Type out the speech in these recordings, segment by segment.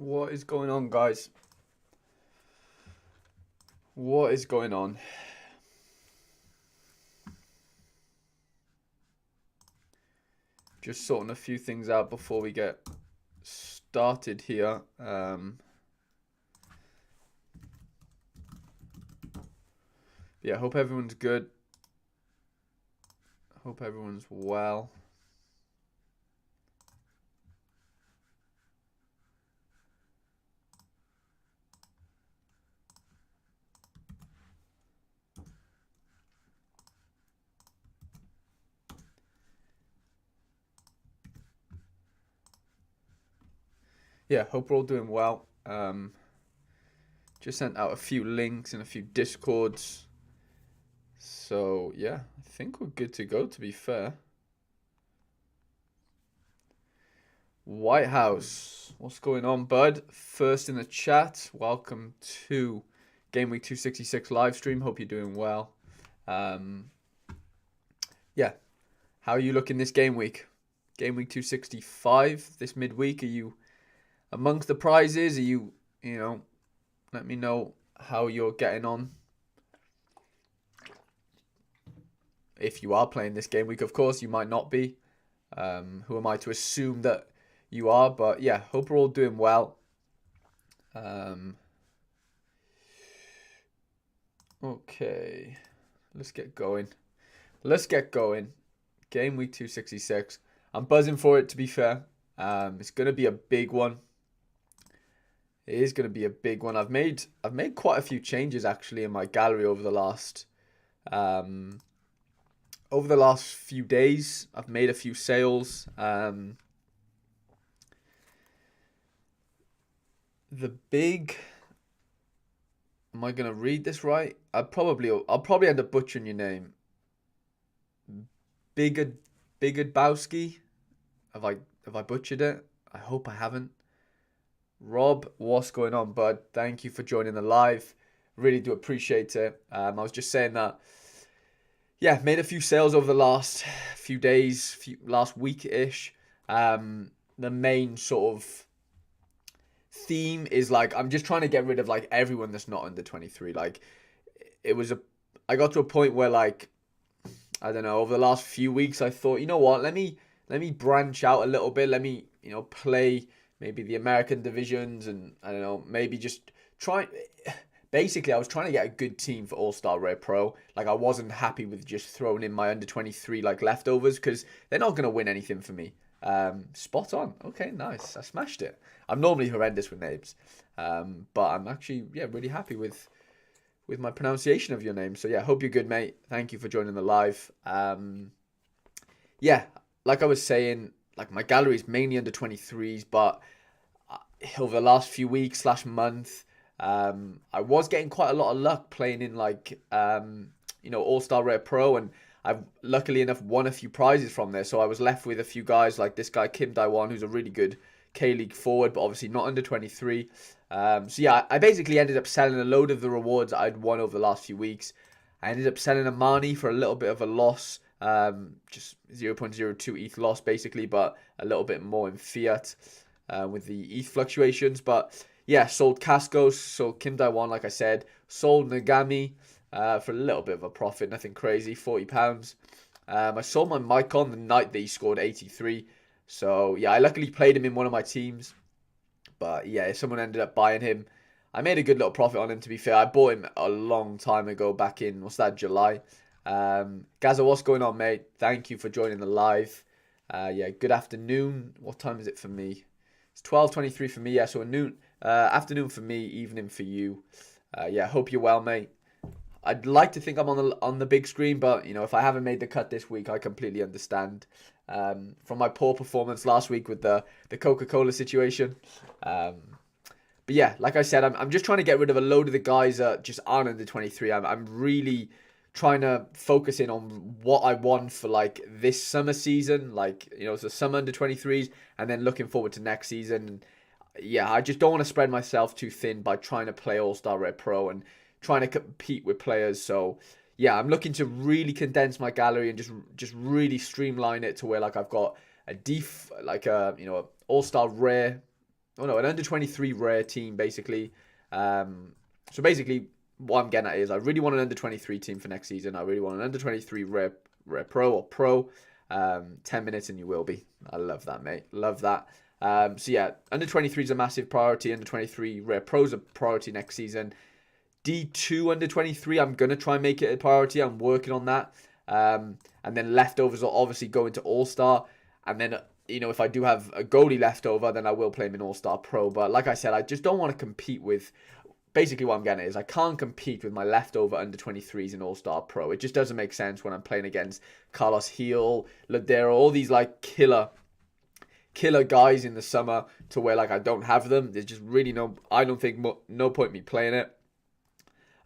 What is going on, guys? What is going on? Just sorting a few things out before we get started here. Yeah, hope everyone's good. Hope everyone's well. Yeah, hope we're all doing well. Just sent out a few links and a few discords. So, yeah, I think we're good to go, to be fair. White House, what's going on, bud? First in the chat, welcome to Game Week 266 live stream. Hope you're doing well. Yeah, how are you looking this game week? Game Week 265 this midweek. Are you amongst the prizes? Are you know, let me know how you're getting on. If you are playing this game week, of course, you might not be. Who am I to assume that you are? But yeah, hope we're all doing well. Okay, let's get going. Game week 266. I'm buzzing for it, to be fair. It's going to be a big one. It is going to be a big one. I've made quite a few changes actually in my gallery over the last few days. I've made a few sales. The big. Am I gonna read this right? I'll probably end up butchering your name. Bigodbowski. Have I butchered it? I hope I haven't. Rob, what's going on, bud? Thank you for joining the live. Really do appreciate it. I was just saying that. Yeah, made a few sales over the last few days, last week-ish. The main sort of theme is like I'm just trying to get rid of like everyone that's not under 23. Like I got to a point where like I don't know, over the last few weeks I thought, you know what, let me branch out a little bit. Let me, play maybe the American divisions and I don't know, maybe just try. Basically, I was trying to get a good team for All-Star Rare Pro. Like, I wasn't happy with just throwing in my under-23, like, leftovers, because they're not going to win anything for me. Spot on. Okay, nice. I smashed it. I'm normally horrendous with names. But I'm actually, really happy with my pronunciation of your name. So, yeah, hope you're good, mate. Thank you for joining the live. Yeah, like I was saying, like, my gallery is mainly under-23s, but over the last few weeks / month, I was getting quite a lot of luck playing in like All-Star Rare Pro, and I've luckily enough won a few prizes from there. So I was left with a few guys like this guy Kim Daiwan, who's a really good K-League forward, but obviously not under 23. So yeah, I basically ended up selling a load of the rewards I'd won over the last few weeks. I ended up selling Amani for a little bit of a loss, just 0.02 ETH loss basically, but a little bit more in fiat with the ETH fluctuations. But yeah, sold Cascos, sold Kim Daiwan, like I said. Sold Nagami for a little bit of a profit, nothing crazy, £40. I sold my Maicon the night that he scored 83. So yeah, I luckily played him in one of my teams. But yeah, someone ended up buying him. I made a good little profit on him, to be fair. I bought him a long time ago, back in, July. Gaza, what's going on, mate? Thank you for joining the live. Yeah, good afternoon. What time is it for me? It's 12:23 for me, yeah, so a noon. Afternoon for me, evening for you. Yeah, hope you're well, mate. I'd like to think I'm on the big screen, but if I haven't made the cut this week, I completely understand. From my poor performance last week with the Coca-Cola situation. But yeah, like I said, I'm just trying to get rid of a load of the guys that just aren't under 23. I'm really trying to focus in on what I want for like this summer season, like so summer under 23s, and then looking forward to next season. Yeah, I just don't want to spread myself too thin by trying to play All-Star Red Pro and trying to compete with players. So yeah, I'm looking to really condense my gallery and just really streamline it to where like I've got a All-Star Rare an under 23 rare team basically. So basically, what I'm getting at is I really want an under 23 team for next season. I really want an under 23 rare pro or pro. 10 minutes and you will be. I love that, mate. Love that. So yeah, under 23 is a massive priority. Under 23 rare pros a priority next season. D2 under 23, I'm going to try and make it a priority. I'm working on that. And then leftovers will obviously go into All-Star. And then, if I do have a goalie leftover, then I will play him in All-Star Pro. But like I said, I just don't want to compete with... Basically what I'm getting at is I can't compete with my leftover under 23s in All-Star Pro. It just doesn't make sense when I'm playing against Carlos Heel, Ladero, all these like killer guys in the summer to where like I don't have them. There's just really I don't think no point me playing it.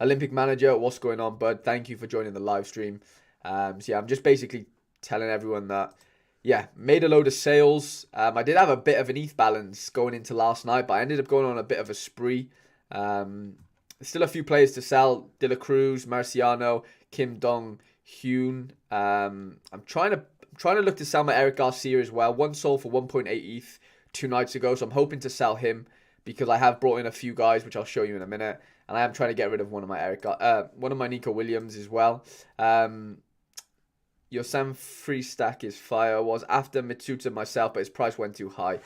Olympic Manager, what's going on, bud? Thank you for joining the live stream. So yeah, I'm just basically telling everyone that, yeah, made a load of sales. I did have a bit of an ETH balance going into last night, but I ended up going on a bit of a spree. Still a few players to sell. De La Cruz, Marciano, Kim Dong-Hyun. I'm trying to look to sell my Eric Garcia as well. One sold for 1.8 ETH 2 nights ago, so I'm hoping to sell him because I have brought in a few guys, which I'll show you in a minute. And I am trying to get rid of one of my Nico Williams as well. Your Sam free stack is fire. Was after Mitsuta myself, but his price went too high.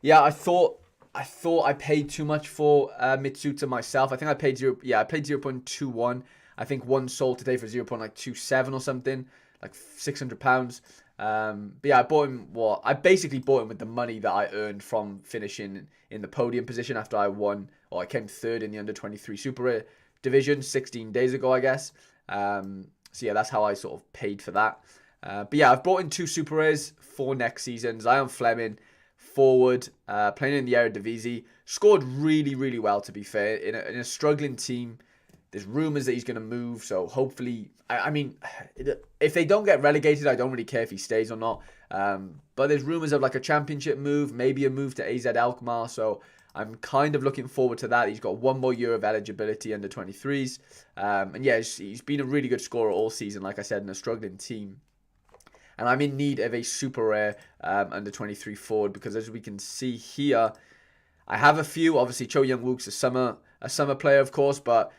Yeah, I thought I paid too much for Mitsuta myself. I think I paid 0.21. I think one sold today for 0.27 or something, like £600. But yeah, I basically bought him with the money that I earned from finishing in the podium position after I won, or I came third in the under 23 Super Rare division 16 days ago, I guess. So yeah, that's how I sort of paid for that. But yeah, I've brought in 2 Super Rares for next season. Zion Fleming, forward, playing in the Eredivisie, scored really, really well, to be fair, in a struggling team. There's rumours that he's going to move, so hopefully, I mean, if they don't get relegated, I don't really care if he stays or not. But there's rumours of like a championship move, maybe a move to AZ Alkmaar, so I'm kind of looking forward to that. He's got 1 more year of eligibility under 23s. And yeah, he's been a really good scorer all season, like I said, in a struggling team. And I'm in need of a super rare under 23 forward because as we can see here, I have a few. Obviously, Cho Young-wook's a summer player, of course, but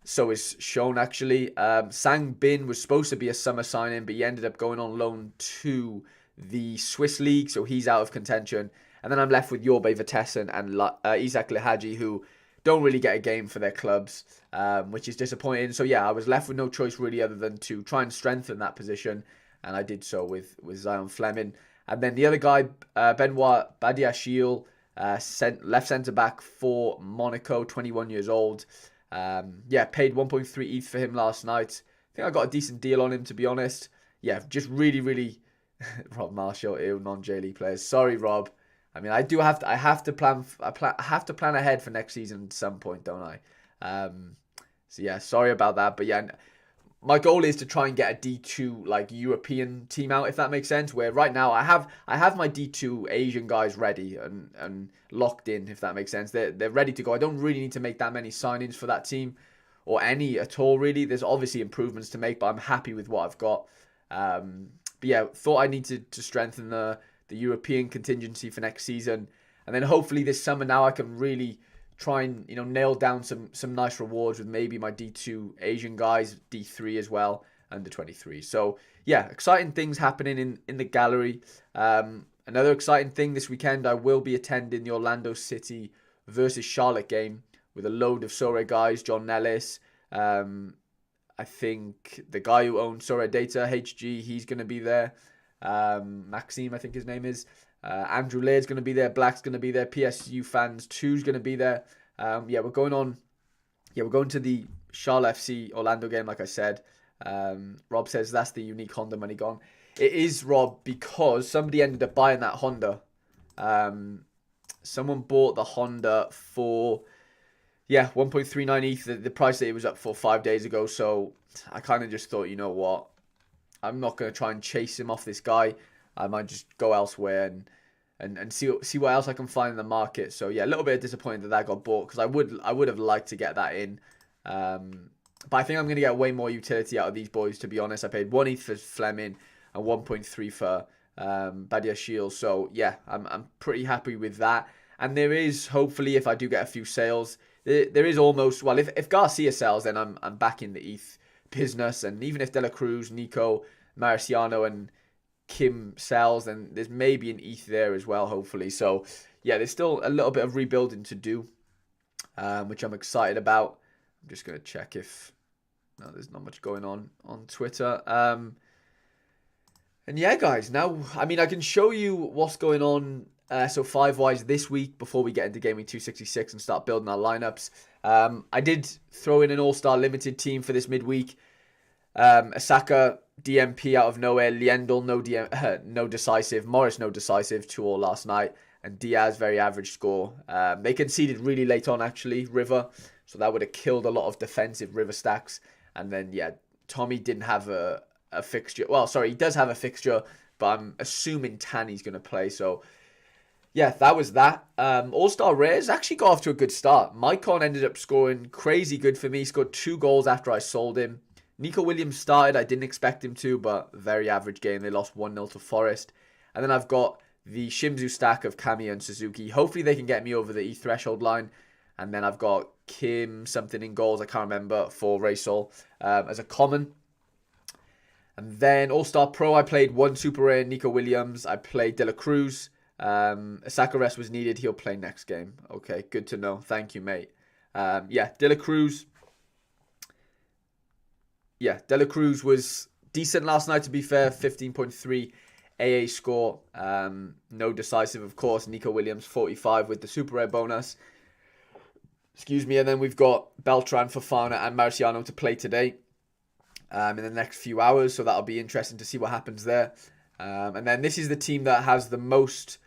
so is Sean, actually. Sang Bin was supposed to be a summer signing, but he ended up going on loan to the Swiss League, so he's out of contention. And then I'm left with Yorbe Vertessen and Isaac Lehaji, who don't really get a game for their clubs, which is disappointing. So yeah, I was left with no choice really other than to try and strengthen that position, and I did so with Zion Fleming. And then the other guy, Benoit Badiashile, left centre-back for Monaco, 21 years old. Yeah, paid 1.3 ETH for him last night. I think I got a decent deal on him, to be honest. Yeah, just really, really... Rob Marshall, non-J League players. Sorry, Rob. I mean, I have to plan ahead for next season at some point, don't I? So yeah, sorry about that. But yeah, my goal is to try and get a D2 like European team out, if that makes sense. Where right now I have my D2 Asian guys ready and locked in, if that makes sense. They're ready to go. I don't really need to make that many signings for that team, or any at all really. There's obviously improvements to make, but I'm happy with what I've got. But yeah, thought I needed to strengthen the European contingency for next season, and then hopefully this summer now I can really try and nail down some nice rewards with maybe my D2 Asian guys, D3 as well, under 23. So yeah, exciting things happening in the gallery. Another exciting thing this weekend, I will be attending the Orlando City versus Charlotte game with a load of Sorare guys. John Nellis, I think the guy who owns Sorare Data, HG, he's going to be there. Maxime, I think his name is. Andrew Laird's going to be there. Black's going to be there. PSU Fans 2's going to be there. Yeah, we're going to the Charlotte FC Orlando game, like I said. Rob says that's the unique Honda money gone. It is, Rob, because somebody ended up buying that Honda. Someone bought the Honda for 1.39 ETH, the price that it was up for 5 days ago. So I kind of just thought, you know what, I'm not going to try and chase him off this guy. I might just go elsewhere and see what else I can find in the market. So yeah, a little bit disappointed that got bought, because I would have liked to get that in. But I think I'm going to get way more utility out of these boys, to be honest. I paid 1 ETH for Fleming and 1.3 for Badiashile. So yeah, I'm pretty happy with that. And there is, hopefully, if I do get a few sales, there is almost, well, if Garcia sells, then I'm back in the ETH business. And even if De La Cruz, Nico, Marciano, and Kim sells, then there's maybe an ETH there as well, hopefully. So, yeah, there's still a little bit of rebuilding to do, which I'm excited about. I'm just going to check if... No, there's not much going on Twitter. And yeah, guys, now, I mean, I can show you what's going on, so 5-wise this week before we get into Game Week 266 and start building our lineups. I did throw in an All-Star Limited team for this midweek. Asaka, DMP out of nowhere. Liendl, no decisive. Morris, no decisive. 2-all last night. And Diaz, very average score. They conceded really late on, actually, River. So that would have killed a lot of defensive River stacks. And then, yeah, Tommy didn't have a fixture. Well, sorry, he does have a fixture, but I'm assuming Tanny's going to play. So, yeah, that was that. All-Star Rares actually got off to a good start. Mycon ended up scoring crazy good for me. He scored 2 goals after I sold him. Nico Williams started. I didn't expect him to, but very average game. They lost 1-0 to Forest. And then I've got the Shimizu stack of Kami and Suzuki. Hopefully they can get me over the E threshold line. And then I've got Kim something in goals, I can't remember, for Raysol as a common. And then All-Star Pro, I played 1 Super Rare, Nico Williams. I played De La Cruz. Asaka rest was needed. He'll play next game. Okay, good to know. Thank you, mate. Yeah, De La Cruz. Yeah, De La Cruz was decent last night, to be fair. 15.3 AA score. No decisive, of course. Nico Williams, 45 with the Super Rare bonus. Excuse me. And then we've got Beltran, Fofana, and Marciano to play today in the next few hours. So that'll be interesting to see what happens there. And then this is the team that has the most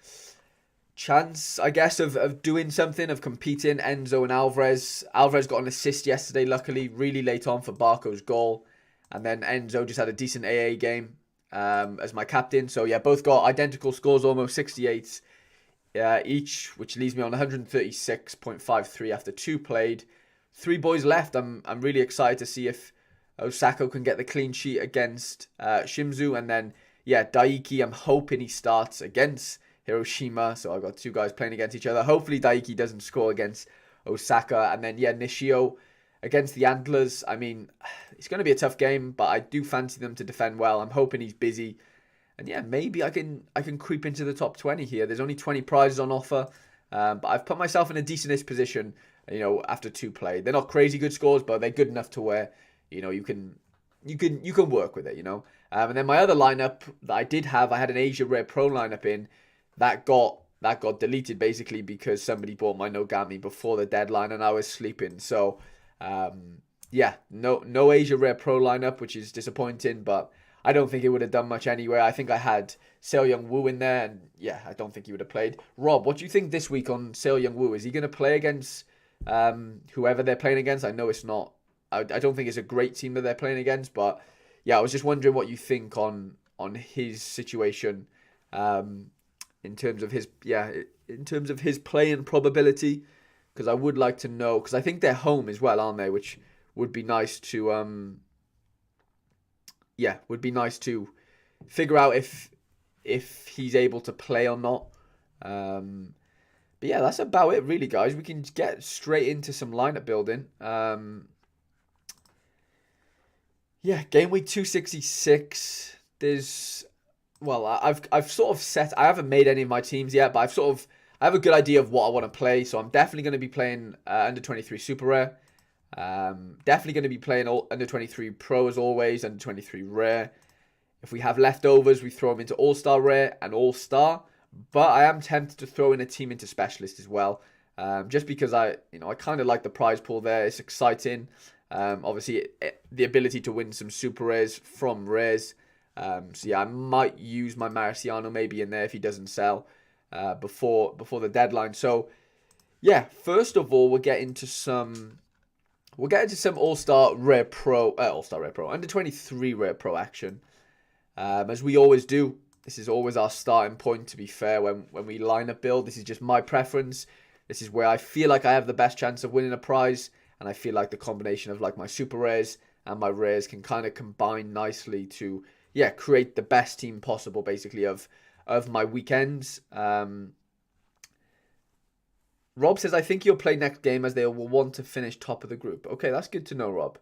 chance, I guess, of doing something, of competing. Enzo and Alvarez. Alvarez got an assist yesterday, luckily, really late on for Barco's goal. And then Enzo just had a decent AA game as my captain. So, yeah, both got identical scores, almost 68 each, which leaves me on 136.53 after 2 played. 3 boys left. I'm really excited to see if Osako can get the clean sheet against Shimizu. And then, yeah, Daiki, I'm hoping he starts against Hiroshima. So I've got 2 guys playing against each other. Hopefully Daiki doesn't score against Osaka. And then, yeah, Nishio against the Antlers. I mean, it's going to be a tough game, but I do fancy them to defend well. I'm hoping he's busy. And yeah, maybe I can creep into the top 20 here. There's only 20 prizes on offer. But I've put myself in a decentish position, you know, after 2 play. They're not crazy good scores, but they're good enough to where, you know, you can work with it, you know. And then my other lineup that I did have, I had an Asia Rare Pro lineup in that got deleted basically because somebody bought my Nogami before the deadline and I was sleeping. So yeah, no Asia Rare Pro lineup, which is disappointing, but I don't think it would have done much anyway. I think I had Seo Young Woo in there, and yeah, I don't think he would have played. Rob, what do you think this week on Seo Young Woo? Is he going to play against whoever they're playing against? I know it's not. I don't think it's a great team that they're playing against, but yeah, I was just wondering what you think on his situation in terms of his playing probability, because I would like to know, because I think they're home as well, aren't they? Which would be nice to would be nice to figure out if he's able to play or not. But yeah, that's about it really, guys. We can get straight into some lineup building. Yeah, game week 266. I've sort of set. I haven't made any of my teams yet, but I have a good idea of what I want to play. So I'm definitely going to be playing under 23 Super Rare. Definitely going to be playing under 23 Pro as always, under 23 Rare. If we have leftovers, we throw them into All-Star Rare and All-Star. But I am tempted to throw in a team into Specialist as well, just because I kind of like the prize pool there. It's exciting. Obviously, the ability to win some Super Rares from Rares. So yeah, I might use my Marciano maybe in there if he doesn't sell before the deadline. So yeah, first of all, we'll get into some All-Star Rare Pro, under 23 Rare Pro action. As we always do, this is always our starting point, to be fair, when we line up build. This is just my preference. This is where I feel like I have the best chance of winning a prize, and I feel like the combination of like my Super Rares and my Rares can kind of combine nicely to, yeah, create the best team possible, basically, of my weekends. Rob says, I think you'll play next game as they will want to finish top of the group. Okay, that's good to know, Rob.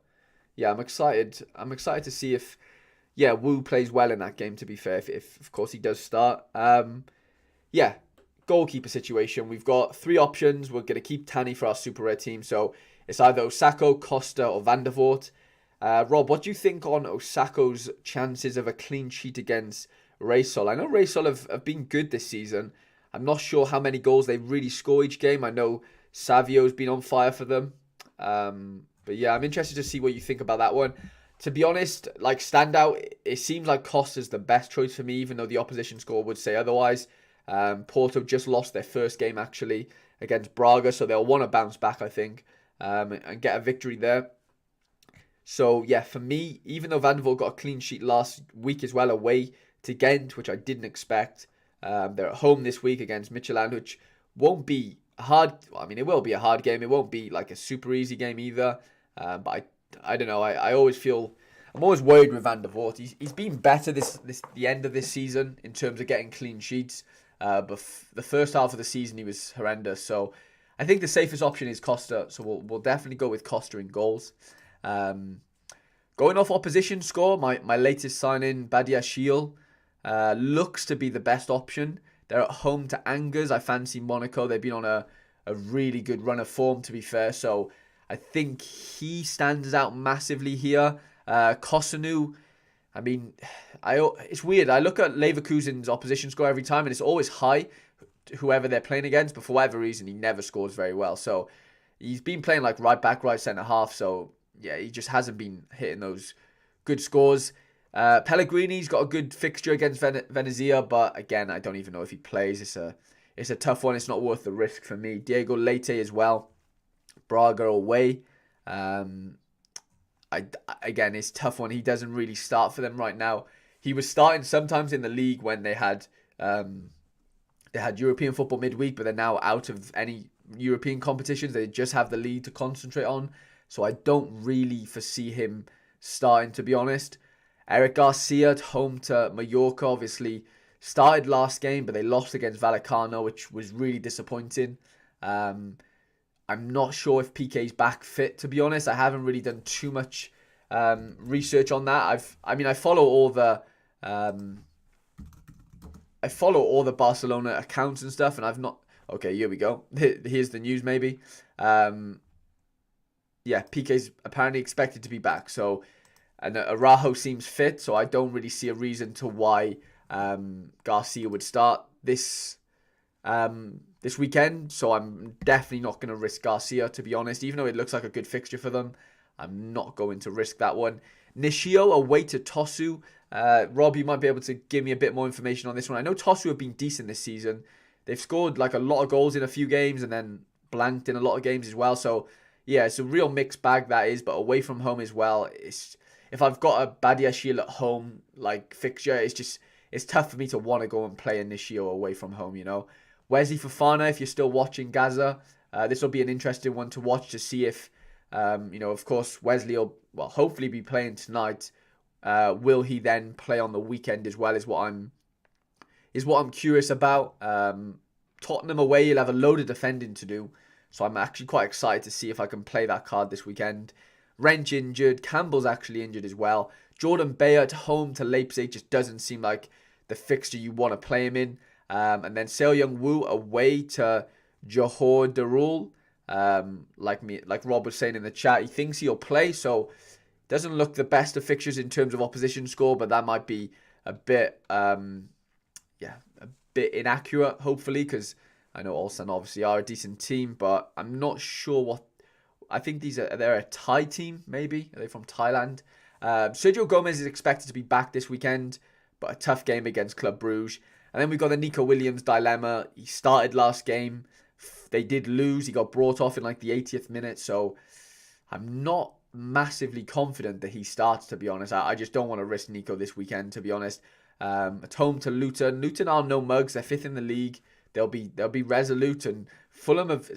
Yeah, I'm excited. I'm excited to see if, yeah, Wu plays well in that game, to be fair, if of course he does start. Yeah, goalkeeper situation. We've got three options. We're going to keep Tanny for our super rare team. So it's either Osako, Costa, or Van der Voort. Rob, what do you think on Osako's chances of a clean sheet against Raysol? I know Raysol have been good this season. I'm not sure how many goals they really score each game. I know Savio's been on fire for them. But yeah, I'm interested to see what you think about that one. To be honest, like standout, it seems like Costa's the best choice for me, even though the opposition score would say otherwise. Porto just lost their first game actually against Braga, so they'll want to bounce back, I think, and get a victory there. So yeah, for me, even though Van der Voort got a clean sheet last week as well away to Ghent, which I didn't expect, they're at home this week against Midtjylland, which won't be hard. I mean, it will be a hard game. It won't be like a super easy game either. But I don't know. I always feel I'm always worried with Van der Voort. He's been better this the end of this season in terms of getting clean sheets. But the first half of the season he was horrendous. So I think the safest option is Costa. So we'll definitely go with Costa in goals. Going off opposition score, my latest sign-in, Badiashile, looks to be the best option. They're at home to Angers. I fancy Monaco. They've been on a really good run of form, to be fair. So I think he stands out massively here. Kosunu, I mean, it's weird. I look at Leverkusen's opposition score every time, and it's always high, whoever they're playing against. But for whatever reason, he never scores very well. So he's been playing like right back, right centre half. So yeah, he just hasn't been hitting those good scores. Pellegrini's got a good fixture against Venezia, but again, I don't even know if he plays. It's a tough one. It's not worth the risk for me. Diego Leite as well. Braga away. Again, it's a tough one. He doesn't really start for them right now. He was starting sometimes in the league when they had European football midweek, but they're now out of any European competitions. They just have the league to concentrate on. So I don't really foresee him starting, to be honest. Eric Garcia at home to Mallorca, obviously started last game, but they lost against Vallecano, which was really disappointing. I'm not sure if PK's back fit, to be honest. I haven't really done too much research on that. I follow all the Barcelona accounts and stuff, and I've not. Okay, here we go. Here's the news, maybe. Yeah, PK's apparently expected to be back. So, and Araujo seems fit, so I don't really see a reason to why Garcia would start this weekend. So I'm definitely not going to risk Garcia, to be honest. Even though it looks like a good fixture for them, I'm not going to risk that one. Nishio away to Tosu. Rob, you might be able to give me a bit more information on this one. I know Tosu have been decent this season. They've scored like a lot of goals in a few games and then blanked in a lot of games as well. So yeah, it's a real mixed bag that is, but away from home as well. If I've got a Badiashile at home like fixture, it's tough for me to want to go and play a Nishio away from home, you know. Wesley Fofana, if you're still watching Gaza, this will be an interesting one to watch to see if, of course, Wesley will hopefully be playing tonight. Will he then play on the weekend as well? Is what I'm curious about. Tottenham away, you'll have a load of defending to do. So I'm actually quite excited to see if I can play that card this weekend. Wrench injured. Campbell's actually injured as well. Jordan Bayer at home to Leipzig just doesn't seem like the fixture you want to play him in. And then Seo Young Woo away to Johor Darul. Like Rob was saying in the chat, he thinks he'll play. So doesn't look the best of fixtures in terms of opposition score, but that might be a bit inaccurate, hopefully, because I know Ulsan obviously are a decent team, but I'm not sure what. I think they're a Thai team, maybe. Are they from Thailand? Sergio Gomez is expected to be back this weekend, but a tough game against Club Brugge. And then we've got the Nico Williams dilemma. He started last game. They did lose. He got brought off in like the 80th minute, so I'm not massively confident that he starts, to be honest. I just don't want to risk Nico this weekend, to be honest. At home to Luton. Luton are no mugs. They're fifth in the league. They'll be resolute, and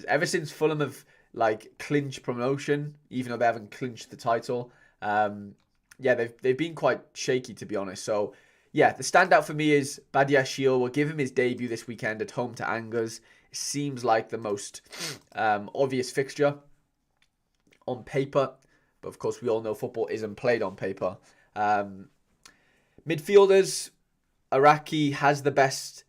ever since Fulham have like clinched promotion, even though they haven't clinched the title. They've been quite shaky, to be honest. So yeah, the standout for me is Badiashile. We'll give him his debut this weekend at home to Angers. seems like the most obvious fixture on paper. But of course, we all know football isn't played on paper. Midfielders, Iraqi has the best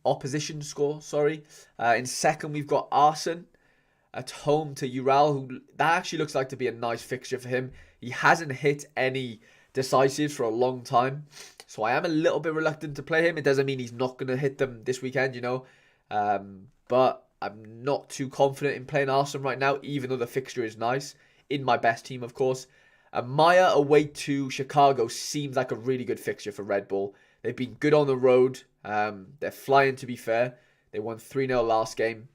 opposition score. Sorry. In second, we've got Arsen at home to Ural, who that actually looks like to be a nice fixture for him. He hasn't hit any decisives for a long time, so I am a little bit reluctant to play him. It doesn't mean he's not going to hit them this weekend, but I'm not too confident in playing Arsenal right now, even though the fixture is nice. In my best team, of course. Maya away to Chicago seems like a really good fixture for Red Bull. They've been good on the road. They're flying, to be fair. They won 3-0 last game.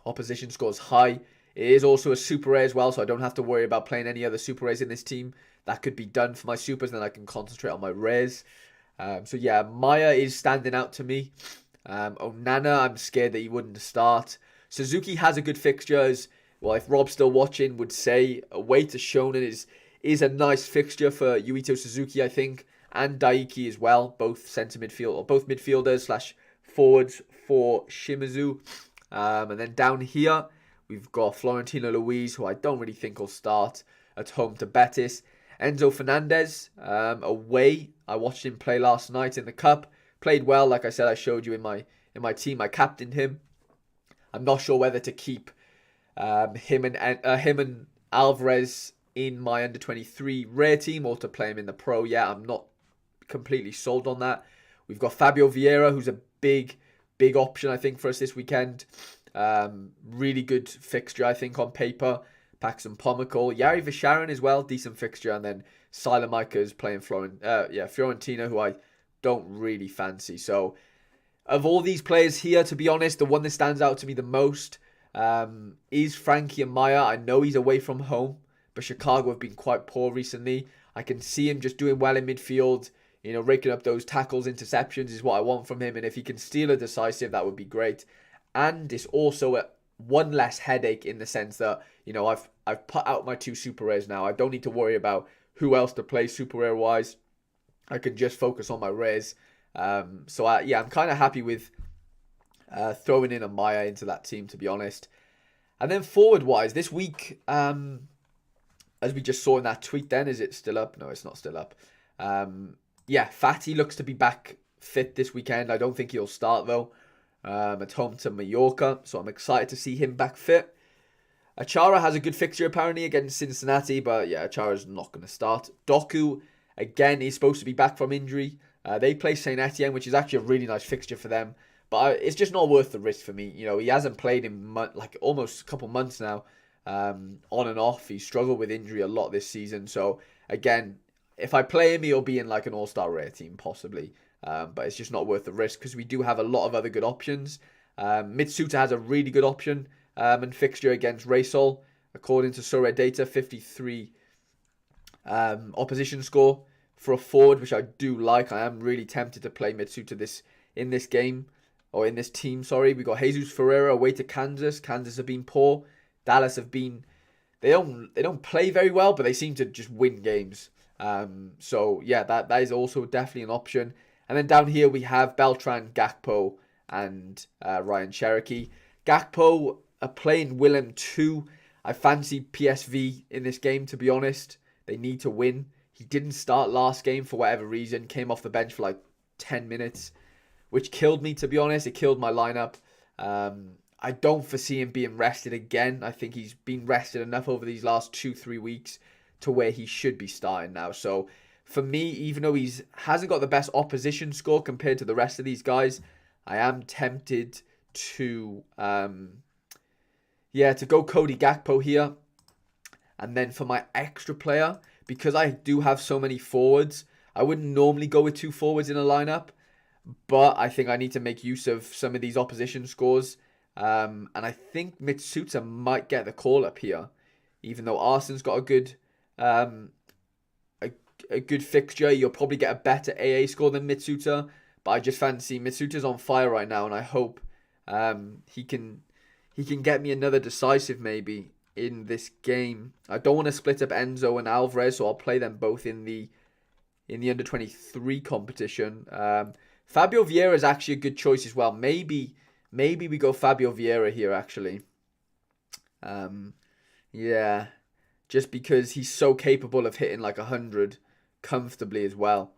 Opposition scores high. It is also a Super A as well, so I don't have to worry about playing any other Super A's in this team. That could be done for my Supers, then I can concentrate on my Rares. So yeah, Maya is standing out to me. Onana, I'm scared that he wouldn't start. Suzuki has a good fixture. Well, if Rob's still watching, would say away to Shonen is a nice fixture for Yuito Suzuki, I think, and Daiki as well. Both centre midfield or both midfielders / forwards for Shimizu. And then down here, we've got Florentino Louise, who I don't really think will start at home to Betis. Enzo Fernandez, away. I watched him play last night in the Cup. Played well, like I said, I showed you in my team. I captained him. I'm not sure whether to keep him and Alvarez in my under-23 rare team or to play him in the pro. Yeah, I'm not completely sold on that. We've got Fabio Vieira, who's a big option, I think, for us this weekend. Really good fixture, I think, on paper. Paxton Pomical. Yari Visharan as well, decent fixture. And then Silamika's playing Fiorentina, who I don't really fancy. So, of all these players here, to be honest, the one that stands out to me the most is Frankie Amaya. I know he's away from home, but Chicago have been quite poor recently. I can see him just doing well in midfield. Raking up those tackles, interceptions is what I want from him. And if he can steal a decisive, that would be great. And it's also one less headache in the sense that, I've put out my 2 super rares now. I don't need to worry about who else to play super rare wise. I can just focus on my rares. I'm kind of happy with throwing in a Maya into that team, to be honest. And then forward wise, this week, as we just saw in that tweet then, is it still up? No, it's not still up. Fatty looks to be back fit this weekend. I don't think he'll start though. At home to Mallorca, so I'm excited to see him back fit. Achara has a good fixture apparently against Cincinnati, but yeah, Achara's not going to start. Doku, again, is supposed to be back from injury. They play Saint Etienne, which is actually a really nice fixture for them, but it's just not worth the risk for me. He hasn't played in almost a couple months now, on and off. He struggled with injury a lot this season, so again, if I play him, he'll be in like an all-star rare team possibly. But it's just not worth the risk because we do have a lot of other good options. Mitsuta has a really good option and fixture against Raysol. According to Sorare data, 53 opposition score for a forward, which I do like. I am really tempted to play Mitsuta in this game, or in this team, sorry. We got Jesus Ferreira away to Kansas. Kansas have been poor. Dallas have been... They don't play very well, but they seem to just win games. That is also definitely an option. And then down here we have Beltran, Gakpo, and Ryan Cherokee. Gakpo are playing Willem 2. I fancy PSV in this game, to be honest. They need to win. He didn't start last game for whatever reason. Came off the bench for like 10 minutes, which killed me, to be honest. It killed my lineup. I don't foresee him being rested again. I think he's been rested enough over these last 2-3 weeks to where he should be starting now. So for me, even though he hasn't got the best opposition score compared to the rest of these guys, I am tempted to go Cody Gakpo here. And then for my extra player, because I do have so many forwards, I wouldn't normally go with 2 forwards in a lineup, but I think I need to make use of some of these opposition scores. And I think Mitsuta might get the call up here, even though Arsen's got a good fixture. You'll probably get a better AA score than Mitsuta, but I just fancy Mitsuta's on fire right now, and I hope he can get me another decisive maybe in this game. I don't want to split up Enzo and Alvarez, so I'll play them both in the under-23 competition. Fabio Vieira is actually a good choice as well. Maybe we go Fabio Vieira here, actually. Um, yeah, just because he's so capable of hitting like 100 comfortably as well.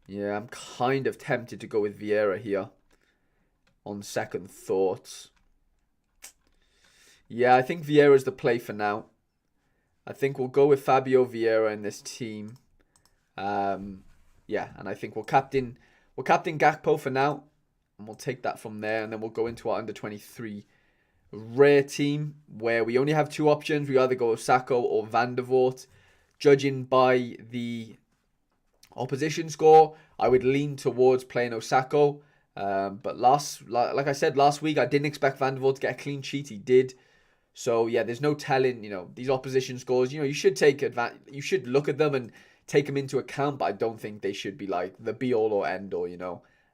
Yeah, I'm kind of tempted to go with Vieira here on second thoughts. Yeah, I think Vieira's the play for now. I think we'll go with Fabio Vieira in this team. Yeah, and I think we'll captain Gakpo for now, and we'll take that from there, and then we'll go into our under-23 rare team where we only have two options. We either go Osako or Van der Voort. Judging by the opposition score, I would lean towards playing Osako. But like I said last week, I didn't expect Van der Voort to get a clean sheet. He did. So yeah, there's no telling. These opposition scores. You should take advantage. You should look at them and take them into account. But I don't think they should be like the be all or end all.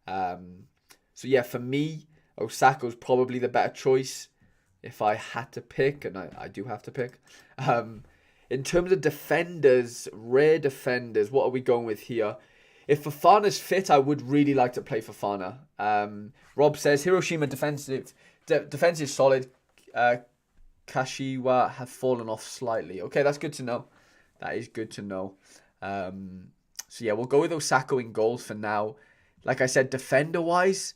So yeah, for me, Osako's probably the better choice if I had to pick, and I do have to pick. In terms of defenders, rare defenders, what are we going with here? If Fofana's fit, I would really like to play Fofana. Rob says Hiroshima defense is solid. Kashiwa have fallen off slightly. Okay, that's good to know. That is good to know. So yeah, we'll go with Osako in goals for now. Like I said, defender-wise,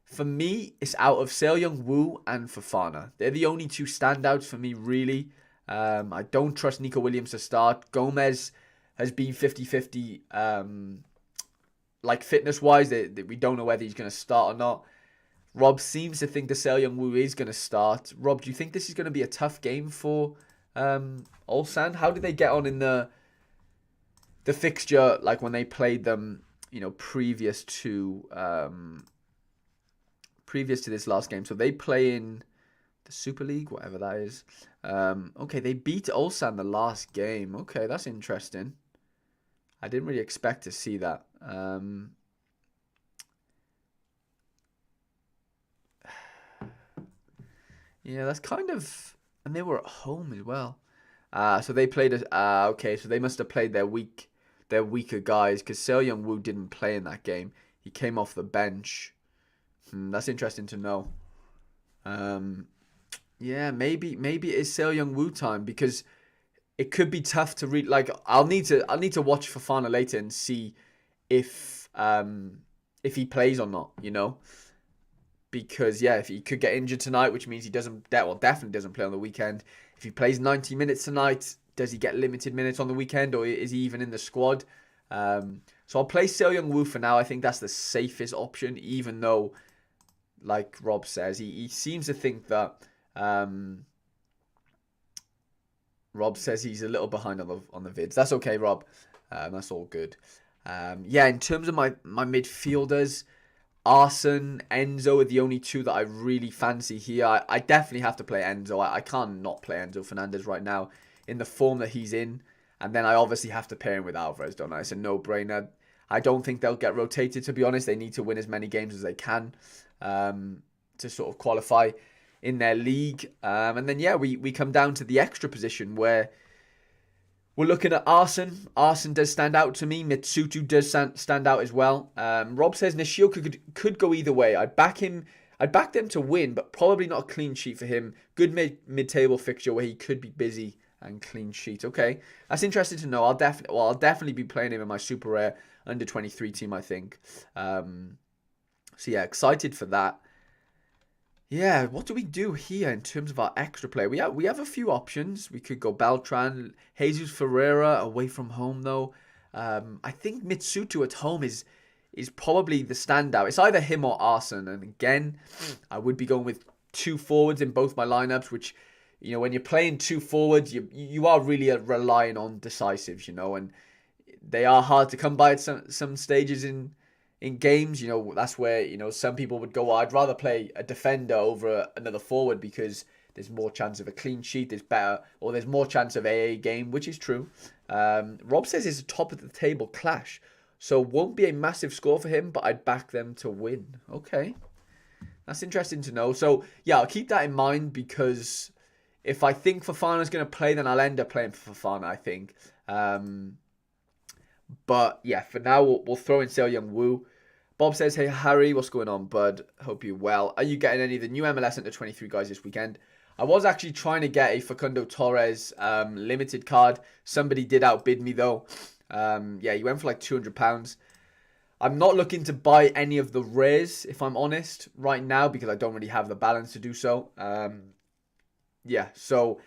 for me, it's out of Se-Young-woo and Fofana. They're the only two standouts for me, really. I don't trust Nico Williams to start. Gomez has been 50-50, like fitness-wise. We don't know whether he's going to start or not. Rob seems to think the Se-Young-woo is going to start. Rob, do you think this is going to be a tough game for Ulsan? How did they get on in the fixture, like when they played them, previous to this last game? So they play in the Super League, whatever that is. Okay, they beat Ulsan the last game. Okay, that's interesting. I didn't really expect to see that. Yeah, that's kind of... And they were at home as well. So they played... okay, so they must have played their weaker guys, because Se-Young-woo didn't play in that game. He came off the bench. That's interesting to know. Yeah, maybe it is Se-Young-woo time, because it could be tough to read. Like, I'll need to watch Fofana later and see if he plays or not. Because yeah, if he could get injured tonight, which means he definitely doesn't play on the weekend. If he plays 90 minutes tonight, does he get limited minutes on the weekend, or is he even in the squad? So I'll play Se-Young-woo for now. I think that's the safest option, even though, like Rob says, he seems to think that. Rob says he's a little behind on the vids. That's okay, Rob. That's all good. Yeah, in terms of my midfielders, Arsene, Enzo are the only two that I really fancy here. I definitely have to play Enzo. I can't not play Enzo Fernandez right now in the form that he's in. And then I obviously have to pair him with Alvarez, don't I? It's a no-brainer. I don't think they'll get rotated, to be honest. They need to win as many games as they can to sort of qualify in their league. And then, yeah, we come down to the extra position where we're looking at Arsene. Arsene does stand out to me. Mitsutu does stand out as well. Rob says Nishio could go either way. I'd back them to win, but probably not a clean sheet for him. Good mid-table fixture where he could be busy and clean sheet. Okay, that's interesting to know. I'll definitely be playing him in my super rare under-23 team, I think. So yeah, excited for that. Yeah, what do we do here in terms of our extra play? We have a few options. We could go Beltran, Jesus Ferreira away from home though. I think Mitsutu at home is probably the standout. It's either him or Arsene. And again, I would be going with two forwards in both my lineups, which, when you're playing two forwards, you are really relying on decisives, and they are hard to come by at some stages in games. That's where, some people would go, well, I'd rather play a defender over another forward because there's more chance of a clean sheet, there's more chance of AA game, which is true. Rob says it's a top of the table clash, so won't be a massive score for him, but I'd back them to win. Okay, that's interesting to know. So yeah, I'll keep that in mind, because if I think Fofana's going to play, then I'll end up playing for Fofana, I think. But yeah, for now, we'll throw in Se-Young-woo. Bob says, hey, Harry, what's going on, bud? Hope you're well. Are you getting any of the new MLS Under 23 guys this weekend? I was actually trying to get a Facundo Torres limited card. Somebody did outbid me, though. Yeah, he went for like £200. I'm not looking to buy any of the rares, if I'm honest, right now, because I don't really have the balance to do so. Yeah, so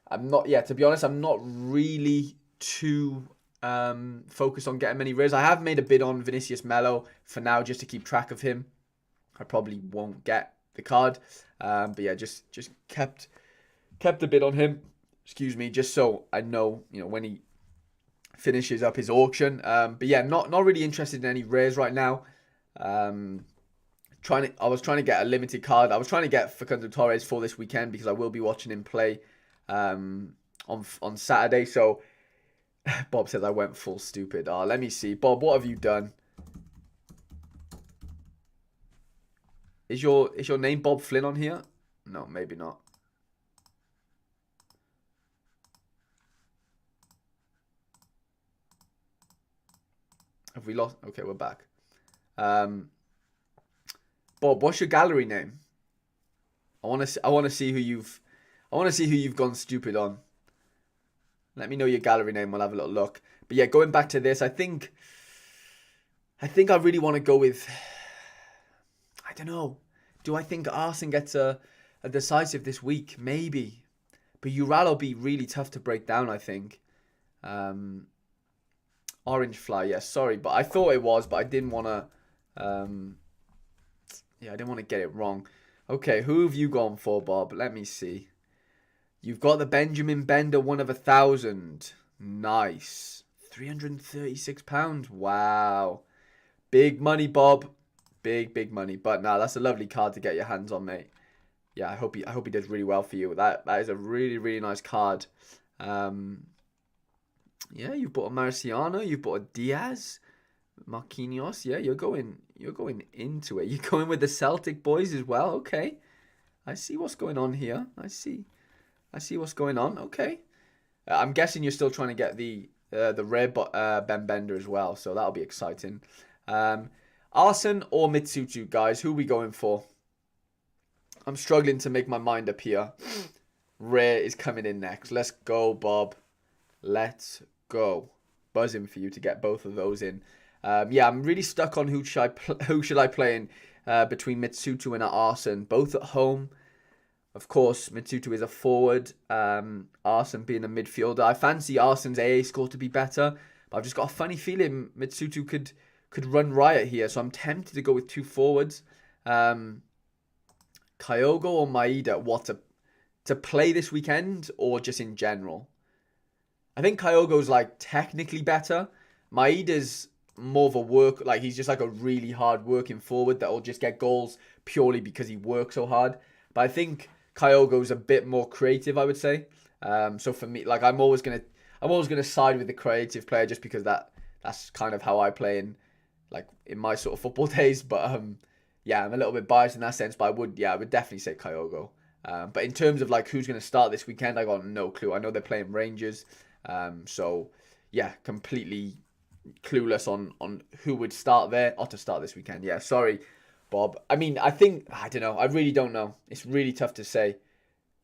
I'm not, to be honest, I'm not really too focused on getting many rares. I have made a bid on Vinicius Melo for now, just to keep track of him. I probably won't get the card, but yeah, just kept a bid on him. Excuse me, just so I know, when he finishes up his auction. But yeah, not really interested in any rares right now. I was trying to get a limited card. I was trying to get Facundo Torres for this weekend because I will be watching him play on Saturday. So Bob says I went full stupid. Let me see. Bob, what have you done? Is your name Bob Flynn on here? No, maybe not. Have we lost? Okay, we're back. Bob, what's your gallery name? I want to see who you've gone stupid on. Let me know your gallery name. We'll have a little look. But yeah, going back to this, I think I really want to go with, I don't know. Do I think Arsene gets a decisive this week? Maybe. But Ural will be really tough to break down, I think. Orange Fly, yes, sorry, but I thought it was, but I didn't want to, I didn't want to get it wrong. Okay, who have you gone for, Bob? Let me see. You've got the Benjamin Bender 1 of 1,000. Nice. £336. Wow. Big money, Bob. Big money. But nah, that's a lovely card to get your hands on, mate. Yeah, I hope he does really well for you. That is a really nice card. Yeah, you've bought a Marciano, you've bought a Diaz, Marquinhos. Yeah, you're going into it. You're going with the Celtic boys as well. Okay, I see what's going on here. I see what's going on. Okay, I'm guessing you're still trying to get the rare Ben Bender as well, so that'll be exciting. Arsene or Mitsutu, guys? Who are we going for? I'm struggling to make my mind up here. Rare is coming in next. Let's go, Bob. Let's go. Buzzing for you to get both of those in. Yeah, I'm really stuck on who should I play in between Mitsutu and Arsene. Both at home. Of course, Mitsutu is a forward. Arsene being a midfielder. I fancy Arsene's AA score to be better. But I've just got a funny feeling Mitsutu could run riot here. So I'm tempted to go with two forwards. Kyogo or Maeda. What, to play this weekend or just in general? I think Kyogo's like technically better. Maeda's more of a he's just like a really hard working forward that will just get goals purely because he works so hard. But I think Kyogo's a bit more creative, I would say. So for me, like I'm always gonna side with the creative player just because that's kind of how I play in my sort of football days. But yeah, I'm a little bit biased in that sense. But I would definitely say Kyogo. But in terms of like who's gonna start this weekend, I got no clue. I know they're playing Rangers. So yeah, completely clueless on who would start there or to start this weekend. Yeah, sorry, Bob. I mean, I don't know. I really don't know. It's really tough to say.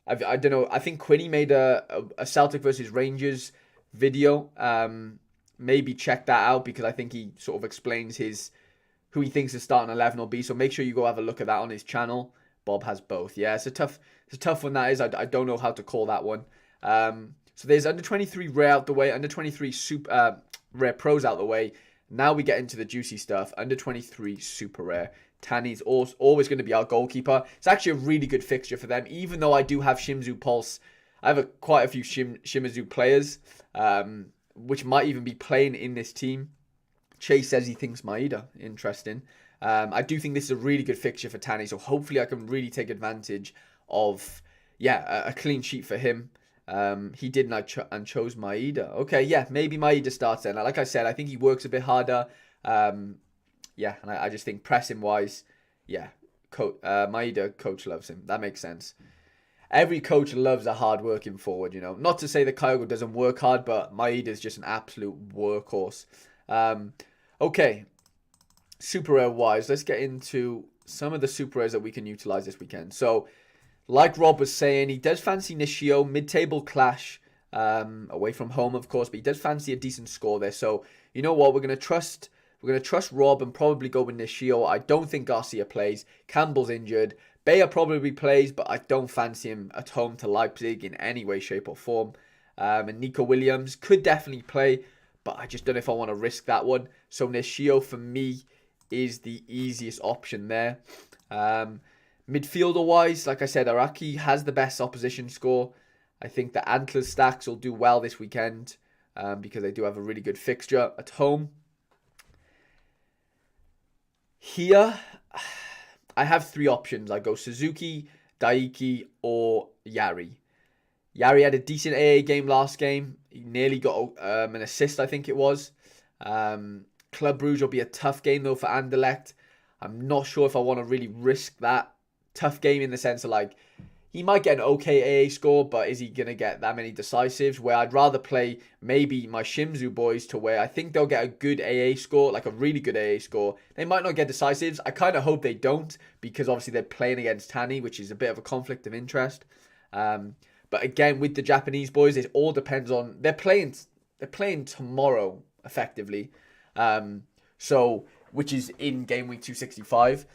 I don't know. I think Quinny made a Celtic versus Rangers video. Maybe check that out because I think he sort of explains who he thinks the starting 11 will be. So make sure you go have a look at that on his channel. Bob has both. Yeah, it's a tough one that is. I don't know how to call that one. So there's under 23 rare out the way, under 23 super rare pros out the way. Now we get into the juicy stuff. Under 23 super rare. Tani's always going to be our goalkeeper. It's actually a really good fixture for them, even though I do have Shimizu Pulse. I have quite a few Shimizu players, which might even be playing in this team. Chase says he thinks Maeda. Interesting. I do think this is a really good fixture for Tani, so hopefully I can really take advantage of, a clean sheet for him. He did and chose Maeda. Okay, yeah, maybe Maeda starts then. Like I said, I think he works a bit harder. Yeah, and I just think pressing-wise, Maeda, coach loves him. That makes sense. Every coach loves a hard-working forward, Not to say that Kyogo doesn't work hard, but Maeda's just an absolute workhorse. Okay, super rare wise, let's get into some of the super rares that we can utilize this weekend. So, like Rob was saying, he does fancy Nishio, mid-table clash, away from home, of course, but he does fancy a decent score there. So, you know what? We're gonna trust Rob and probably go with Nishio. I don't think Garcia plays. Campbell's injured. Bayer probably plays, but I don't fancy him at home to Leipzig in any way, shape, or form. And Nico Williams could definitely play, but I just don't know if I want to risk that one. So Nishio for me is the easiest option there. Midfielder wise, like I said, Araki has the best opposition score. I think the Antlers stacks will do well this weekend because they do have a really good fixture at home. Here, I have three options. I go Suzuki, Daiki, or Yari. Yari had a decent AA game last game. He nearly got an assist, I think it was. Club Brugge will be a tough game, though, for Anderlecht. I'm not sure if I want to really risk that tough game in the sense of, like, he might get an okay AA score, but is he going to get that many decisives? Where I'd rather play maybe my Shimizu boys to where I think they'll get a good AA score, like a really good AA score. They might not get decisives. I kind of hope they don't, because obviously they're playing against Tani, which is a bit of a conflict of interest. But again, with the Japanese boys, it all depends on they're playing tomorrow effectively. So which is in game week 265.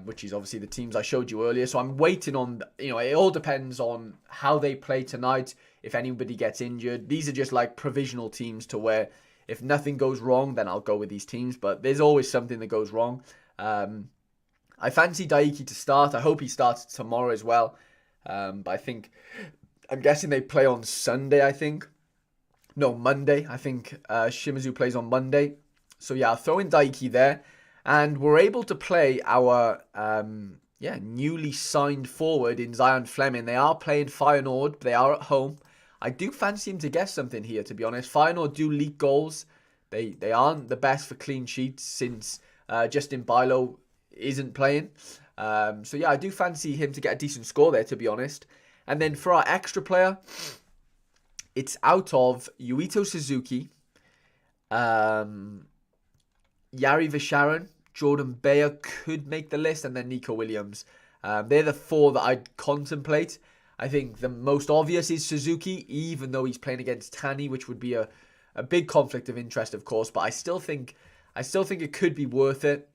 Which is obviously the teams I showed you earlier. So I'm waiting on, it all depends on how they play tonight, if anybody gets injured. These are just like provisional teams to where if nothing goes wrong, then I'll go with these teams. But there's always something that goes wrong. I fancy Daiki to start. I hope he starts tomorrow as well. But I'm guessing they play on Sunday, I think. No, Monday. I think Shimizu plays on Monday. So yeah, I'll throw in Daiki there. And we're able to play our newly signed forward in Zion Fleming. They are playing Feyenoord, but they are at home. I do fancy him to get something here, to be honest. Feyenoord do leak goals. They aren't the best for clean sheets since Justin Bilo isn't playing. So yeah, I do fancy him to get a decent score there, to be honest. And then for our extra player, it's out of Yuito Suzuki, Yari Visharan, Jordan Bayer could make the list, and then Nico Williams. They're the four that I'd contemplate. I think the most obvious is Suzuki, even though he's playing against Tani, which would be a big conflict of interest, of course. But I still think it could be worth it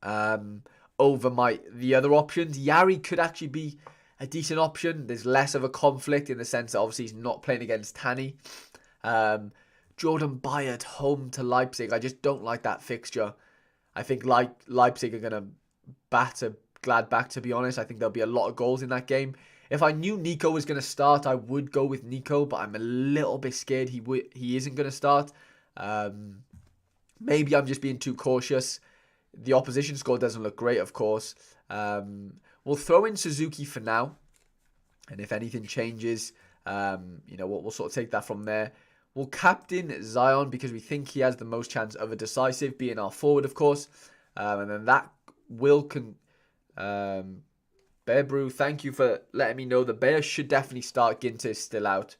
over the other options. Yari could actually be a decent option. There's less of a conflict in the sense that obviously he's not playing against Tani. Jordan Bayer home to Leipzig. I just don't like that fixture. I think Leipzig are going to batter Gladbach, to be honest. I think there'll be a lot of goals in that game. If I knew Nico was going to start, I would go with Nico, but I'm a little bit scared he isn't going to start. Maybe I'm just being too cautious. The opposition score doesn't look great, of course. We'll throw in Suzuki for now, and if anything changes, we'll sort of take that from there. We'll captain Zion because we think he has the most chance of a decisive, being our forward, of course. And then that will... Bear Brew, thank you for letting me know. The Bears should definitely start. Ginter is still out.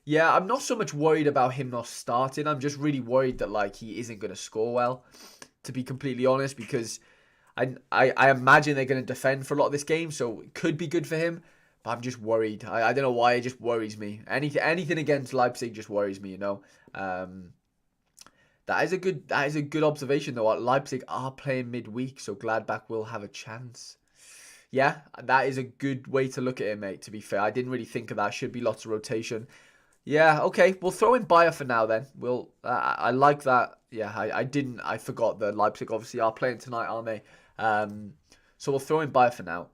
Yeah, I'm not so much worried about him not starting. I'm just really worried that he isn't going to score well, to be completely honest, because I imagine they're going to defend for a lot of this game, so it could be good for him. But I'm just worried. I don't know why, it just worries me. Anything against Leipzig just worries me, That is a good observation, though. Leipzig are playing midweek, so Gladbach will have a chance. Yeah, that is a good way to look at it, mate, to be fair. I didn't really think of that. Should be lots of rotation. Yeah, okay. We'll throw in Bayer for now, then. I like that. Yeah, I forgot that Leipzig obviously are playing tonight, aren't they? So we'll throw in Bayer for now.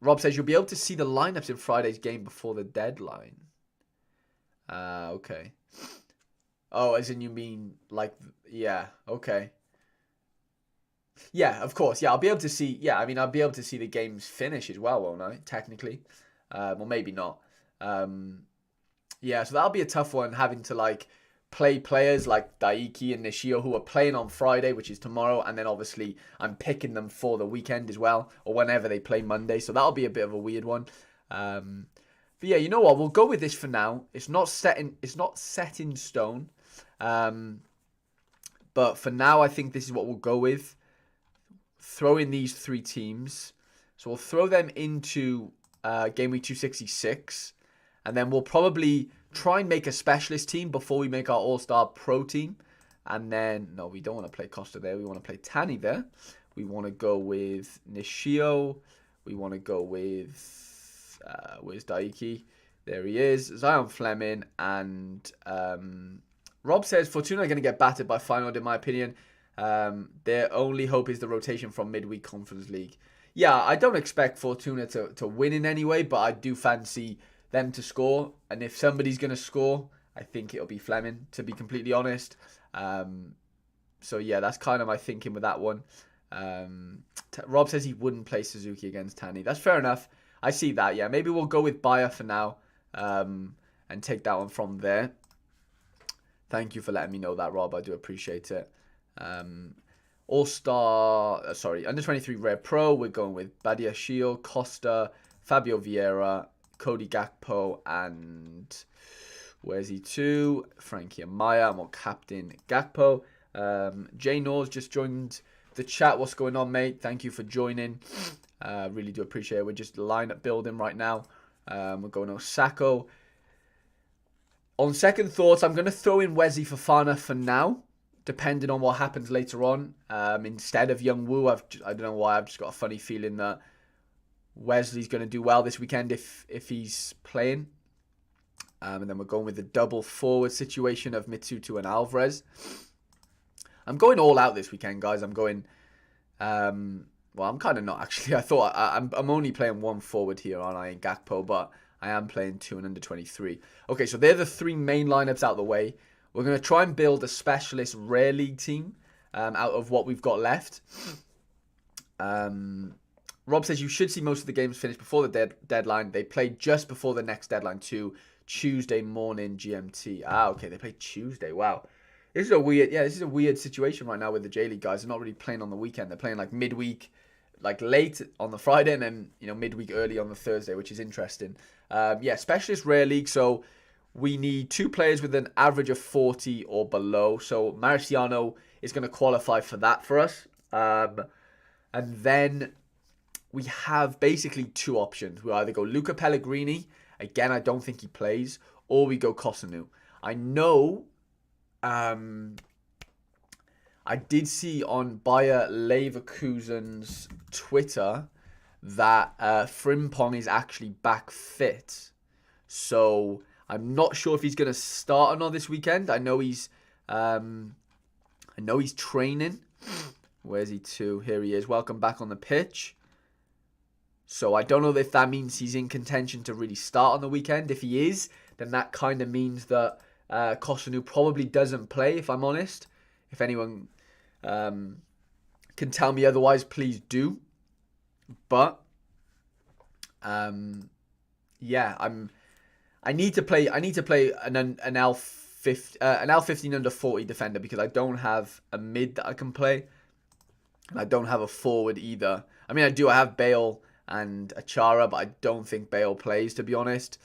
Rob says you'll be able to see the lineups in Friday's game before the deadline. Okay. Oh, as in you mean yeah, okay. Yeah, of course. Yeah, I'll be able to see. Yeah, I mean, I'll be able to see the game's finish as well, won't I? Technically, well, maybe not. Yeah, so that'll be a tough one, having to play players like Daiki and Nishio who are playing on Friday, which is tomorrow, and then obviously I'm picking them for the weekend as well, or whenever they play Monday. So that'll be a bit of a weird one. But yeah, you know what? We'll go with this for now. It's not set in stone. But for now, I think this is what we'll go with. Throw in these 3 teams. So we'll throw them into Game Week 266. And then we'll probably try and make a specialist team before we make our All-Star Pro team. And then, no, we don't want to play Costa there. We want to play Tani there. We want to go with Nishio. We want to go with, where's Daiki? There he is. Zion Fleming. And Rob says, Fortuna are going to get battered by Feyenoord, in my opinion. Their only hope is the rotation from midweek Conference League. Yeah, I don't expect Fortuna to win in any way, but I do fancy them to score. And if somebody's going to score, I think it'll be Fleming, to be completely honest. So yeah, that's kind of my thinking with that one. Rob says he wouldn't play Suzuki against Tani. That's fair enough. I see that. Yeah, maybe we'll go with Bayer for now and take that one from there. Thank you for letting me know that, Rob. I do appreciate it. All-Star, under 23 Rare Pro. We're going with Badia Shio, Costa, Fabio Vieira, Cody Gakpo, and where's he to? Frankie Amaya. I'm on Captain Gakpo. Jay Nor's just joined the chat. What's going on, mate? Thank you for joining. Really do appreciate it. We're just lineup building right now. We're going Osako. On second thoughts, I'm going to throw in Wesley Fofana for now, depending on what happens later on. Instead of Young Woo, I don't know why, I've just got a funny feeling that Wesley's going to do well this weekend if he's playing. And then we're going with the double forward situation of Mitsuto and Alvarez. I'm going all out this weekend, guys. I'm going... well, I'm kind of not, actually. I thought I'm only playing 1 forward here, aren't I, in Gakpo, but I am playing 2 and under 23. Okay, so they're the 3 main lineups out of the way. We're going to try and build a specialist rare league team out of what we've got left. Rob says you should see most of the games finished before the deadline. They played just before the next deadline too, Tuesday morning GMT. Okay, they played Tuesday. Wow. This is a weird situation right now with the J League guys. They're not really playing on the weekend. They're playing like midweek, like late on the Friday, and then midweek early on the Thursday, which is interesting. Specialist rare league. So we need 2 players with an average of 40 or below. So Marciano is going to qualify for that for us. And then we have basically 2 options. We either go Luca Pellegrini. Again, I don't think he plays. Or we go Kosunu. I know... I did see on Bayer Leverkusen's Twitter that Frimpong is actually back fit. So I'm not sure if he's going to start or not this weekend. I know he's training. Where's he to? Here he is. Welcome back on the pitch. So I don't know if that means he's in contention to really start on the weekend. If he is, then that kind of means that Kosunu probably doesn't play, if I'm honest. If anyone can tell me otherwise, please do. But I need to play an L15 under 40 defender because I don't have a mid that I can play, and I don't have a forward either. I mean, I have Bale and Achara, but I don't think Bale plays, to be honest.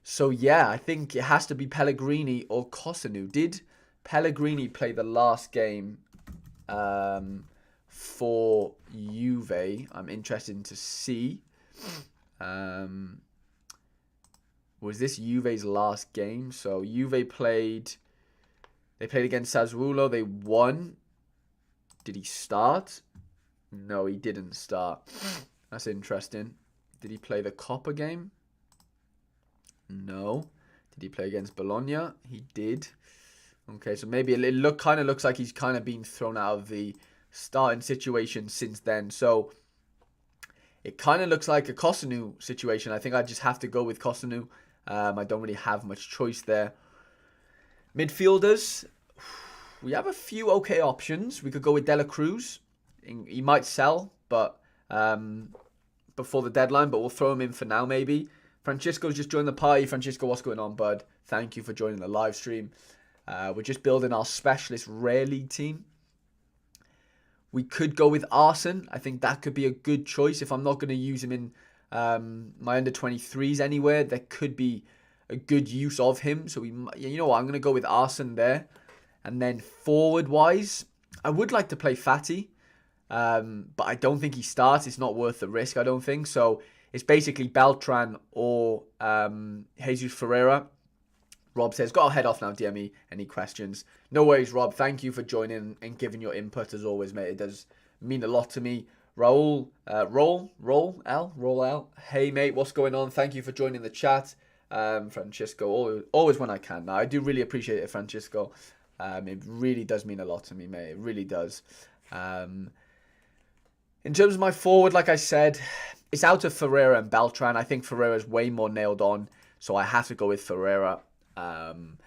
So yeah, I think it has to be Pellegrini or Kosunu. Did Pellegrini play the last game for Juve? I'm interested to see. Was this Juve's last game? So Juve played against Sassuolo. They won. Did he start? No, he didn't start. That's interesting. Did he play the Coppa game? No. Did he play against Bologna? He did. Okay, so maybe it kind of looks like he's kind of been thrown out of the starting situation since then. So it kind of looks like a Kosunu situation. I think I just have to go with Kosunu. I don't really have much choice there. Midfielders, we have a few okay options. We could go with Dela Cruz. He might sell, but before the deadline, but we'll throw him in for now maybe. Francisco's just joined the party. Francisco, what's going on, bud? Thank you for joining the live stream. We're just building our specialist rare league team. We could go with Arsene. I think that could be a good choice. If I'm not going to use him in my under 23s anywhere, there could be a good use of him. So you know what? I'm going to go with Arsene there. And then forward-wise, I would like to play Fati, but I don't think he starts. It's not worth the risk, I don't think. So it's basically Beltran or Jesus Ferreira. Rob says, got to head off now, DME. Any questions? No worries, Rob. Thank you for joining and giving your input as always, mate. It does mean a lot to me. Raul, Roll L. Hey, mate, what's going on? Thank you for joining the chat. Francisco, always when I can. Now, I do really appreciate it, Francisco. It really does mean a lot to me, mate. It really does. In terms of my forward, like I said, it's out of Ferreira and Beltran. I think Ferreira's way more nailed on, so I have to go with Ferreira. And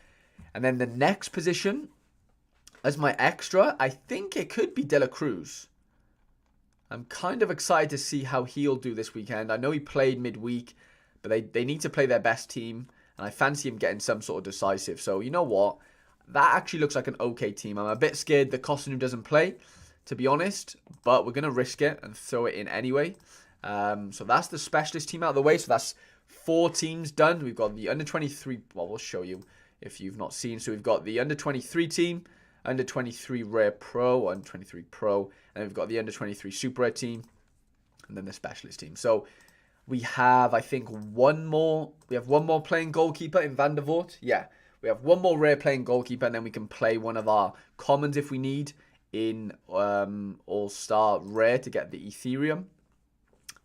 then the next position, as my extra, I think it could be De La Cruz. I'm kind of excited to see how he'll do this weekend. I know he played midweek, but they need to play their best team, and I fancy him getting some sort of decisive. So, you know what? That actually looks like an okay team. I'm a bit scared that Costanou doesn't play, to be honest, but we're going to risk it and throw it in anyway. So that's the specialist team out of the way. So that's 4 teams done. We've got the under-23, well, we'll show you if you've not seen. So we've got the under-23 team, under-23 Rare Pro, under-23 Pro, and we've got the under-23 Super Rare team, and then the specialist team. So we have, I think, one more playing goalkeeper in Van der Voort. Yeah, we have one more rare playing goalkeeper, and then we can play one of our commons if we need in All-Star Rare to get the Ethereum.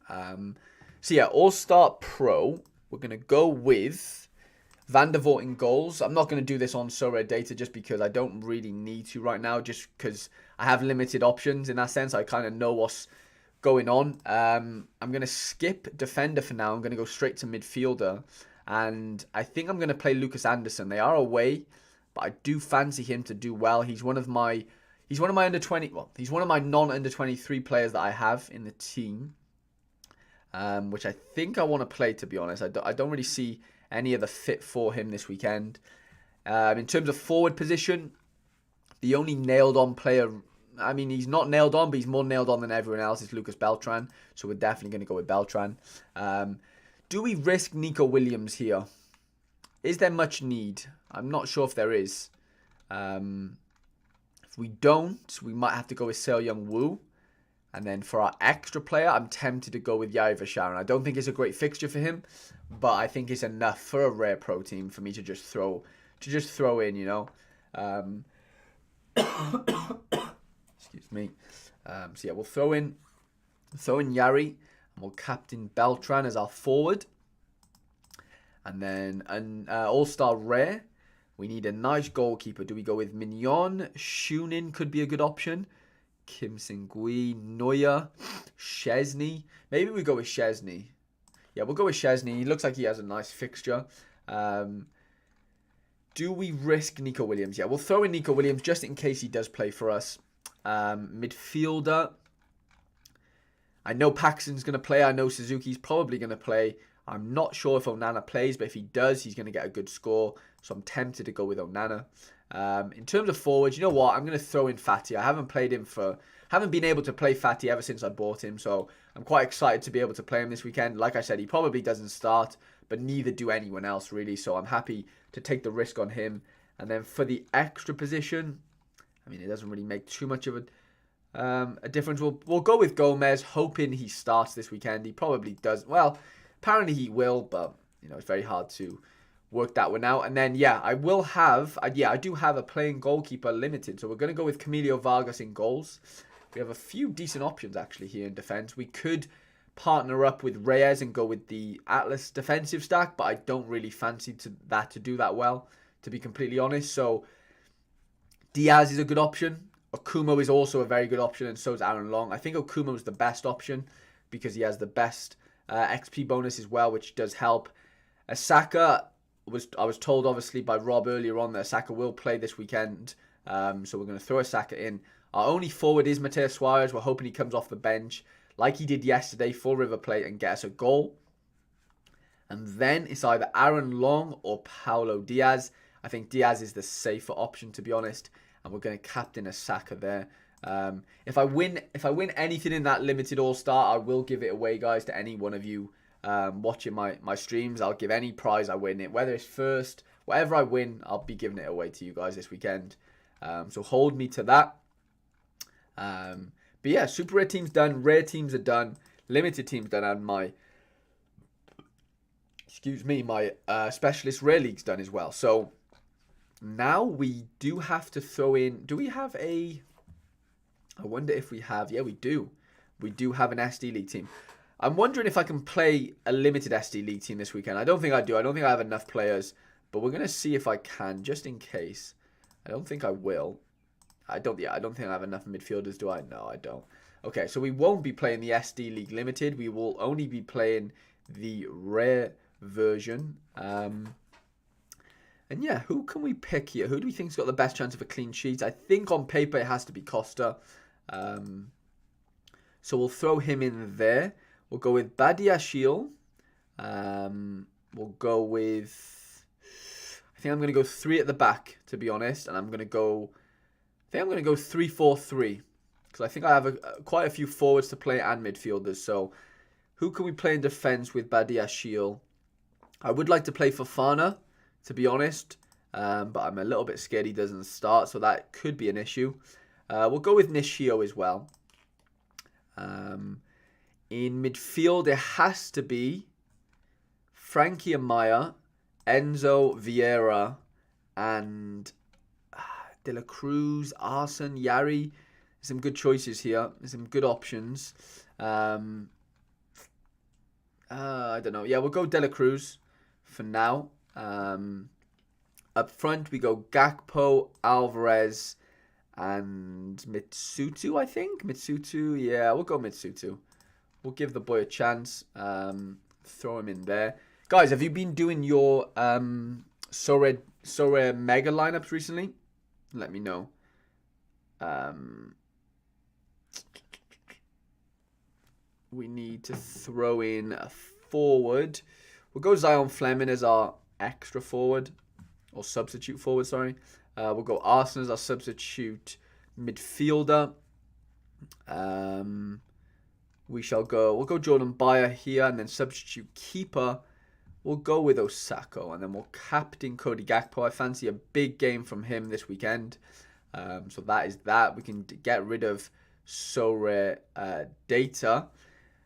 So yeah, All-Star Pro, we're going to go with Van der Voort in goals. I'm not going to do this on Sorare data just because I don't really need to right now, just because I have limited options in that sense. I kind of know what's going on. I'm going to skip defender for now. I'm going to go straight to midfielder. And I think I'm going to play Lucas Anderson. They are away, but I do fancy him to do well. He's one of my under 20. Well, he's one of my non-under 23 players that I have in the team, which I think I want to play, to be honest. I don't really see any other fit for him this weekend. In terms of forward position, the only nailed-on player, I mean, he's not nailed on, but he's more nailed on than everyone else, is Lucas Beltran. So we're definitely going to go with Beltran. Do we risk Nico Williams here? Is there much need? I'm not sure if there is. If we don't, we might have to go with Seo Young-woo. And then for our extra player, I'm tempted to go with Yari Vasharan. I don't think it's a great fixture for him, but I think it's enough for a rare pro team for me to just throw in, you know. Excuse me. So yeah, we'll throw in Yari, and we'll captain Beltran as our forward. And then an all-star rare. We need a nice goalkeeper. Do we go with Mignon? Shunin could be a good option. Kim Sing-gui, Neuer, Szczesny. Maybe we go with Szczesny. Yeah, we'll go with Szczesny. He looks like he has a nice fixture. Do we risk Nico Williams? Yeah, we'll throw in Nico Williams just in case he does play for us. Midfielder. I know Paxton's going to play. I know Suzuki's probably going to play. I'm not sure if Onana plays, but if he does, he's going to get a good score. So I'm tempted to go with Onana. In terms of forwards, you know what? I'm going to throw in Fati. I haven't been able to play Fati ever since I bought him. So I'm quite excited to be able to play him this weekend. Like I said, he probably doesn't start, but neither do anyone else really. So I'm happy to take the risk on him. And then for the extra position, I mean, it doesn't really make too much of a difference. We'll go with Gomez, hoping he starts this weekend. He probably does. Well, apparently he will, but you know, it's very hard to work that one out. And then, yeah, I do have a playing goalkeeper limited. So we're going to go with Camilo Vargas in goals. We have a few decent options, actually, here in defense. We could partner up with Reyes and go with the Atlas defensive stack, but I don't really fancy to do that well, to be completely honest. So Diaz is a good option. Okumo is also a very good option, and so is Aaron Long. I think Okumo is the best option because he has the best XP bonus as well, which does help. Asaka, I was told obviously by Rob earlier on that Asaka will play this weekend, so we're going to throw Asaka in. Our only forward is Mateus Suarez. We're hoping he comes off the bench like he did yesterday for River Plate and get us a goal. And then it's either Aaron Long or Paulo Diaz. I think Diaz is the safer option, to be honest, and we're going to captain Asaka there. If I win anything in that limited all-star, I will give it away, guys, to any one of you watching my streams. I'll give any prize I win it, whether it's first, whatever I win, I'll be giving it away to you guys this weekend. So hold me to that. But yeah, super rare teams done, rare teams are done, limited teams done, and my specialist rare league's done as well. So now we do have to throw in. Do we have a? I wonder if we have. Yeah, we do. We do have an SD League team. I'm wondering if I can play a limited SD League team this weekend. I don't think I do. I don't think I have enough players, but we're gonna see if I can, just in case. I don't think I will. I don't think I have enough midfielders, do I? No, I don't. Okay, so we won't be playing the SD League Limited. We will only be playing the rare version. And yeah, who can we pick here? Who do we think's got the best chance of a clean sheet? I think on paper it has to be Costa. So we'll throw him in there. We'll go with Badiashile. We'll go with... I think I'm going to go 3 at the back, to be honest. And I'm going to go... I think I'm going to go 3-4-3. Because I think I have quite a few forwards to play and midfielders. So who can we play in defence with Badiashile? I would like to play Fofana, to be honest. But I'm a little bit scared he doesn't start. So that could be an issue. We'll go with Nishio as well. In midfield, it has to be Frankie Amaya, Enzo Vieira, and De La Cruz, Arsene, Yari. There's some good choices here. There's some good options. I don't know. Yeah, we'll go De La Cruz for now. Up front, we go Gakpo, Alvarez, and Mitsutu, I think. Mitsutu, yeah, we'll go Mitsutu. We'll give the boy a chance. Throw him in there. Guys, have you been doing your Sorare Mega lineups recently? Let me know. We need to throw in a forward. We'll go Zion Fleming as our extra forward. Or substitute forward, sorry. We'll go Arsenal as our substitute midfielder. We'll go Jordan Bayer here, and then substitute keeper. We'll go with Osako, and then we'll captain Cody Gakpo. I fancy a big game from him this weekend. So that is that. We can get rid of Sorare data.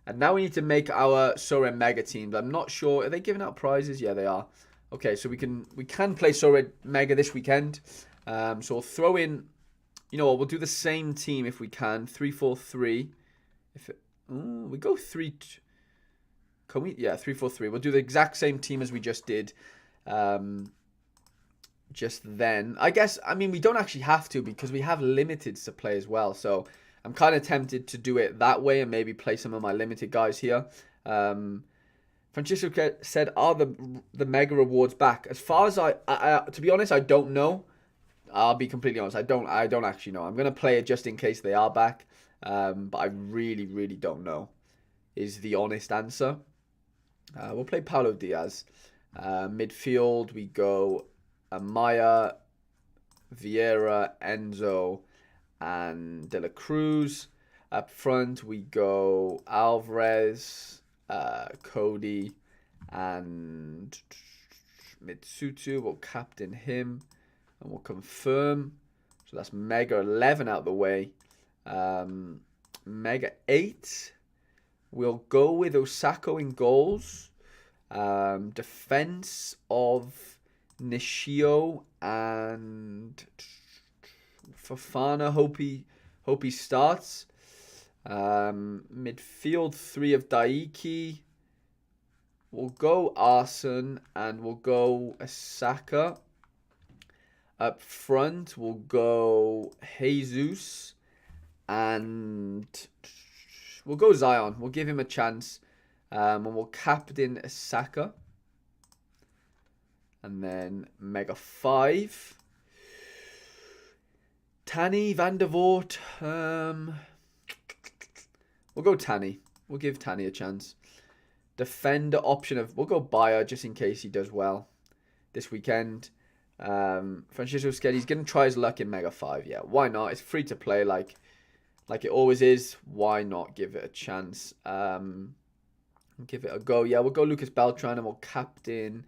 And now we need to make our Sorare Mega teams. I'm not sure. Are they giving out prizes? Yeah, they are. Okay, so we can play Sorare Mega this weekend. So we'll throw in, you know what, we'll do the same team if we can. 3-4-3. We go 3... Can we? Yeah, 3-4-3. We'll do the exact same team as we just did just then. I guess, I mean, we don't actually have to because we have limiteds to play as well. So I'm kind of tempted to do it that way and maybe play some of my limited guys here. Francisco said, are the mega rewards back? As far as I to be honest, I don't know. I'll be completely honest. I don't actually know. I'm going to play it just in case they are back. But I really, really don't know is the honest answer. We'll play Paulo Diaz. Midfield, we go Amaya, Vieira, Enzo, and De La Cruz. Up front, we go Alvarez, Cody, and Mitsutu. We'll captain him, and we'll confirm. So that's Mega 11 out the way. Mega 8. We'll go with Osako in goals. Defense of Nishio and Fofana. Hope he starts. Midfield 3 of Daiki. We'll go Arsene and we'll go Asaka. Up front, we'll go Jesus and we'll go Zion. We'll give him a chance. And we'll captain Asaka. And then Mega 5. Tanny, Van der Voort. We'll go Tanny. We'll give Tanny a chance. Defender option of... We'll go Bayer just in case he does well this weekend. Francisco said he's going to try his luck in Mega 5. Yeah, why not? It's free to play like it always is. Why not give it a chance? Give it a go. Yeah, we'll go Lucas Beltran and we'll captain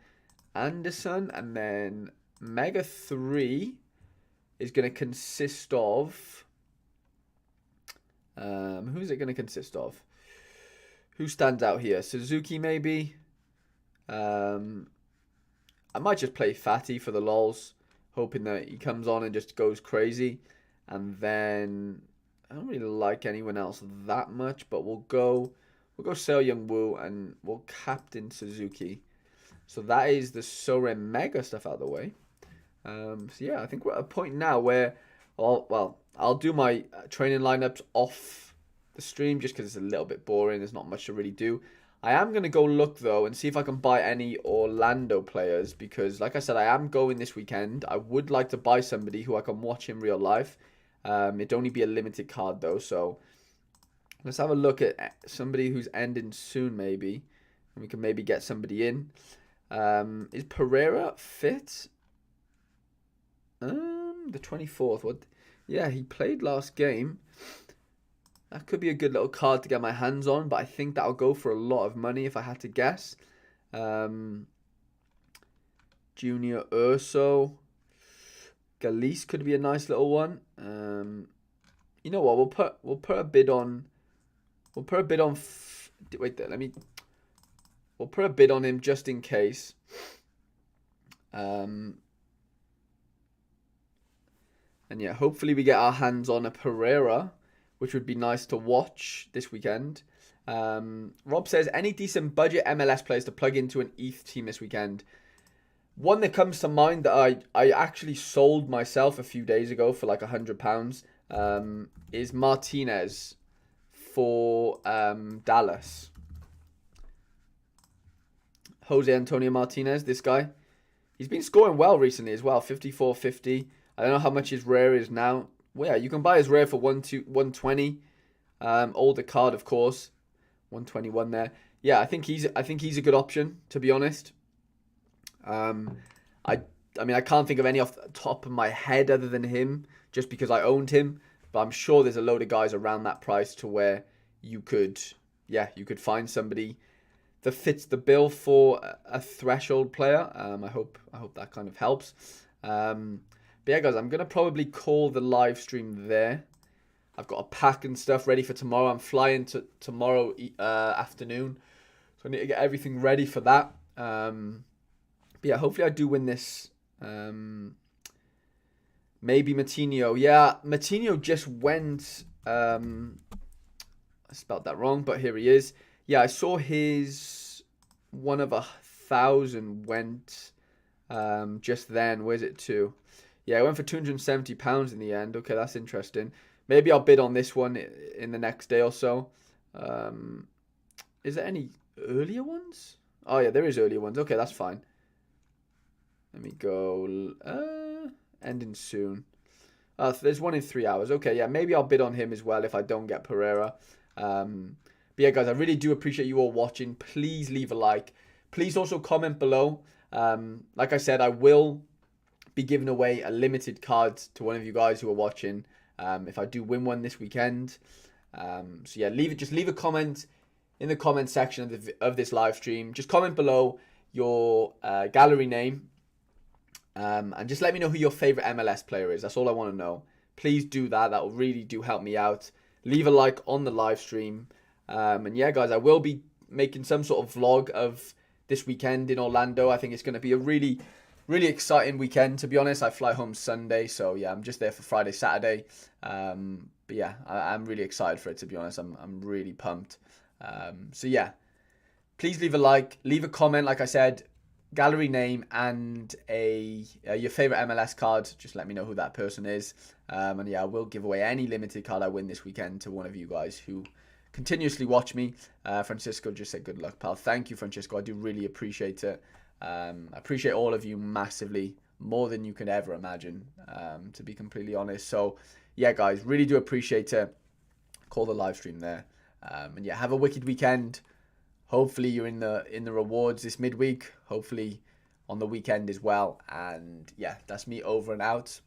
Anderson. And then Mega 3. is going to consist of... who's it going to consist of? Who stands out here? Suzuki, maybe? I might just play Fatty for the lols, hoping that he comes on and just goes crazy. And then I don't really like anyone else that much, but we'll go Seo Young Woo and we'll captain Suzuki. So that is the Sorare Mega stuff out of the way. So yeah, I think we're at a point now where, I'll do my training lineups off the stream just because it's a little bit boring. There's not much to really do. I am going to go look, though, and see if I can buy any Orlando players because, like I said, I am going this weekend. I would like to buy somebody who I can watch in real life. It'd only be a limited card, though, so let's have a look at somebody who's ending soon, maybe, and we can maybe get somebody in. Is Pereira fit? The 24th. What? Yeah, he played last game. That could be a good little card to get my hands on, but I think that'll go for a lot of money if I had to guess. Junior Urso. Galice could be a nice little one. You know what? We'll put a bid on. We'll put a bid on. Wait there. We'll put a bid on him just in case. And yeah, hopefully we get our hands on a Pereira, which would be nice to watch this weekend. Rob says, any decent budget MLS players to plug into an ETH team this weekend? One that comes to mind that I actually sold myself a few days ago for like £100 is Martinez for Dallas. Jose Antonio Martinez, this guy. He's been scoring well recently as well, 54.50. I don't know how much his rare is now. Well, yeah, you can buy his rare for 120. Older card, of course. 121 there. Yeah, I think he's a good option, to be honest. I mean, I can't think of any off the top of my head other than him, just because I owned him. But I'm sure there's a load of guys around that price to where you could find somebody that fits the bill for a threshold player. I hope that kind of helps. But yeah, guys, I'm going to probably call the live stream there. I've got a pack and stuff ready for tomorrow. I'm flying to tomorrow afternoon. So I need to get everything ready for that. But yeah, hopefully I do win this. Maybe Matinho. Yeah, Matinho just went... I spelled that wrong, but here he is. Yeah, I saw his 1 of 1,000 went just then. Where's it to? Yeah, it went for £270 in the end. Okay, that's interesting. Maybe I'll bid on this one in the next day or so. Is there any earlier ones? Oh, yeah, there is earlier ones. Okay, that's fine. Let me go. Ending soon. There's one in 3 hours. Okay, yeah, maybe I'll bid on him as well if I don't get Pereira. But yeah, guys, I really do appreciate you all watching. Please leave a like. Please also comment below. Like I said, I will be giving away a limited card to one of you guys who are watching if I do win one this weekend. So yeah, just leave a comment in the comment section of this live stream. Just comment below your gallery name and just let me know who your favorite MLS player is. That's all I want to know. Please do that. That will really do help me out. Leave a like on the live stream. And yeah, guys, I will be making some sort of vlog of this weekend in Orlando. I think it's going to be a really exciting weekend, to be honest. I fly home Sunday, so yeah, I'm just there for Friday, Saturday. But yeah, I'm really excited for it, to be honest. I'm really pumped. So yeah, please leave a like, leave a comment, like I said, gallery name and your favorite MLS card. Just let me know who that person is. And yeah, I will give away any limited card I win this weekend to one of you guys who continuously watch me. Francisco just said good luck, pal. Thank you, Francisco. I do really appreciate it. I appreciate all of you massively, more than you could ever imagine, to be completely honest. So yeah, guys, really do appreciate it. Call the live stream there. And yeah, have a wicked weekend. Hopefully you're in the rewards this midweek. Hopefully on the weekend as well. And yeah, that's me over and out.